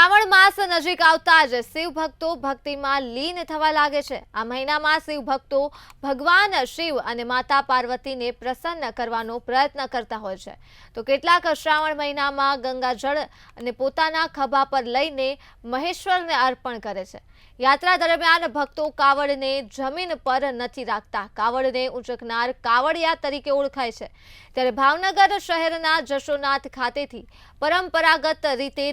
શ્રાવણ માસ નજીક આવતા જ શિવ ભક્તો ભક્તિમાં લીન થવા લાગે છે। આ મહિનામાં શિવ ભક્તો ભગવાન શિવ અને માતા પાર્વતીને પ્રસન્ન કરવાનો પ્રયત્ન કરતા હોય છે, તો કેટલાક શ્રાવણ મહિનામાં ગંગાજળ અને પોતાના ખભા પર લઈને મહેશ્વરને અર્પણ કરે છે। યાત્રા દરમિયાન ભક્તો કાવડને જમીન પર નથી રાખતા। કાવડને ઉંચકનાર કાવડિયા તરીકે ઓળખાય છે। ત્યારે ભાવનગર શહેરના જશોનાથ ખાતેથી પરંપરાગત રીતે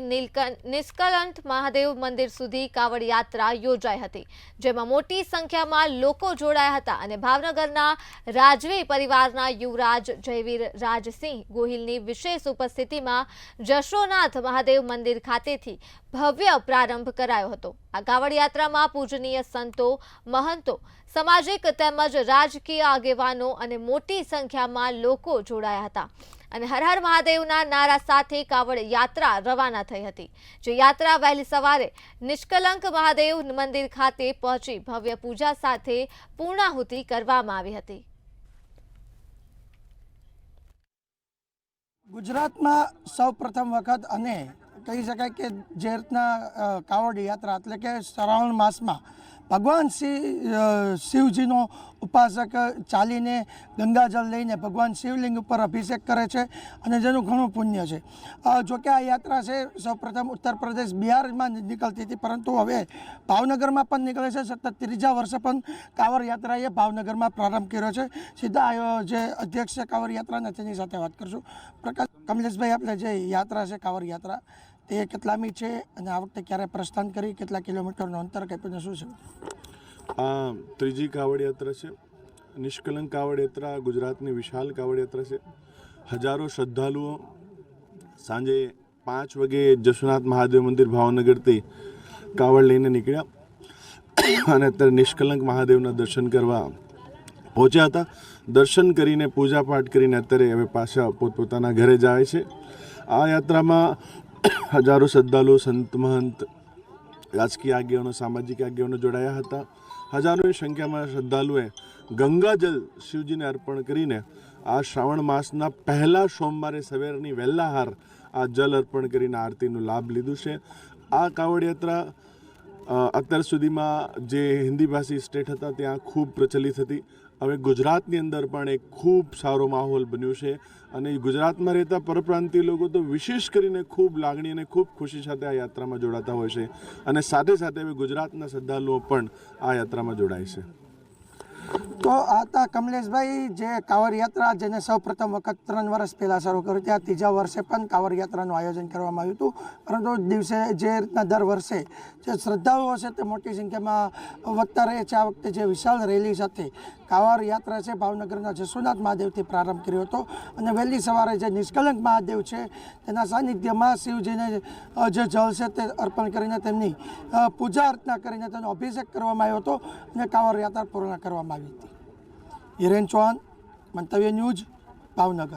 નિષ્કલંક મહાદેવ મંદિર સુધી કાવડ યાત્રા યોજાઈ હતી, જેમાં મોટી સંખ્યામાં લોકો જોડાયા હતા અને ભાવનગરના રાજવી પરિવારના યુવરાજ જયવીર રાજસિંહ ગોહિલની વિશેષ ઉપસ્થિતિમાં જશોનાથ મહાદેવ મંદિર ખાતેથી ભવ્ય પ્રારંભ કરાયો હતો। આ કાવડ યાત્રામાં પૂજનીય સંતો, મહંતો, સામાજિક તેમજ રાજકીય આગેવાનો અને મોટી સંખ્યામાં લોકો જોડાયા હતા અને હર હર મહાદેવના નારા સાથે કાવડ યાત્રા રવાના થઈ હતી। જે યાત્રા વહેલી સવારે નિષ્કલંક મહાદેવ મંદિર ખાતે પહોંચી ભવ્ય પૂજા સાથે પૂર્ણાહુતિ કરવામાં આવી હતી। ગુજરાતમાં સૌ પ્રથમ વખત અને કહી શકાય કે જે રીતના કાવડ યાત્રા એટલે કે શ્રાવણ માસમાં ભગવાન શિવજીનો ઉપાસક ચાલીને ગંગાજળ લઈને ભગવાન શિવલિંગ ઉપર અભિષેક કરે છે અને જેનું ઘણું પુણ્ય છે। જોકે આ યાત્રા છે સૌપ્રથમ ઉત્તર પ્રદેશ, બિહારમાં નીકળતી હતી, પરંતુ હવે ભાવનગરમાં પણ નીકળે છે। સતત ત્રીજા વર્ષે પણ કાંવર યાત્રાએ ભાવનગરમાં પ્રારંભ કર્યો છે। સીધા જે અધ્યક્ષ છે કાંવર યાત્રાના તેની સાથે વાત કરશું। પ્રકાશ કમલેશભાઈ, આપણે જે યાત્રા છે કાંવર યાત્રા તે કેટલામી છે અને આ વખતે ક્યારે પ્રસ્થાન કરી, કેટલા કિલોમીટરનું અંતર કાપ્યું, શું છે? આ ત્રીજી કાવડ યાત્રા છે। નિષ્કલંક કાવડ યાત્રા ગુજરાતની વિશાળ કાવડ યાત્રા છે। હજારો શ્રદ્ધાળુઓ સાંજે 5 વાગે જશોનાથ મહાદેવ મંદિર ભાવનગરથી કાવડ લઈને નીકળ્યા અને અત્યારે નિષ્કલંક મહાદેવના દર્શન કરવા પહોંચ્યા હતા। દર્શન કરીને પૂજાપાઠ કરીને અત્યારે હવે પાછા પોતપોતાના ઘરે જાય છે। આ યાત્રામાં હજારો શ્રદ્ધાળુઓ, સંત મહંત, રાજકીય આગેવાનો, સામાજિક આગેવાનો જોડાયા હતા। હજારોની સંખ્યામાં શ્રદ્ધાળુઓએ ગંગાજલ શિવજીને અર્પણ કરીને આ શ્રાવણ માસના પહેલા સોમવારે સવારની વહેલાહાર આ જલ અર્પણ કરીને આરતીનો લાભ લીધું છે। આ કાવડ યાત્રા અત્યાર સુધીમાં જે હિન્દી ભાષી સ્ટેટ હતા ત્યાં ખૂબ પ્રચલિત હતી। હવે ગુજરાતની અંદર પણ એક ખૂબ સારો માહોલ બન્યો છે અને ગુજરાતમાં રહેતા પરપ્રાંતીય લોકો તો વિશેષ કરીને ખૂબ લાગણી અને ખૂબ ખુશી સાથે આ યાત્રામાં જોડાતા હોય છે અને સાથે સાથે હવે ગુજરાતના શ્રદ્ધાળુઓ પણ આ યાત્રામાં જોડાય છે। તો આ હતા કમલેશભાઈ, જે કાંવર યાત્રા જેને સૌ પ્રથમ વખત 3 વર્ષ પહેલાં શરૂ કર્યું, ત્યાં ત્રીજા વર્ષે પણ કાંવર યાત્રાનું આયોજન કરવામાં આવ્યું હતું। પરંતુ દિવસે જે રીતના દર વર્ષે જે શ્રદ્ધાળુઓ છે તે મોટી સંખ્યામાં વધતા રહે છે, આ વખતે જે વિશાળ રેલી સાથે કાંવર યાત્રા છે ભાવનગરના જશોનાથ મહાદેવથી પ્રારંભ કર્યો હતો અને વહેલી સવારે જે નિષ્કલંક મહાદેવ છે તેના સાનિધ્યમાં શિવજીને જે જળ છે તે અર્પણ કરીને તેમની પૂજા અર્ચના કરીને તેનો અભિષેક કરવામાં આવ્યો હતો અને કાંવર યાત્રા પૂર્ણ કરવામાં આવી હતી। હિરેન ચૌહાણ, મંતવ્ય ન્યૂઝ, ભાવનગર।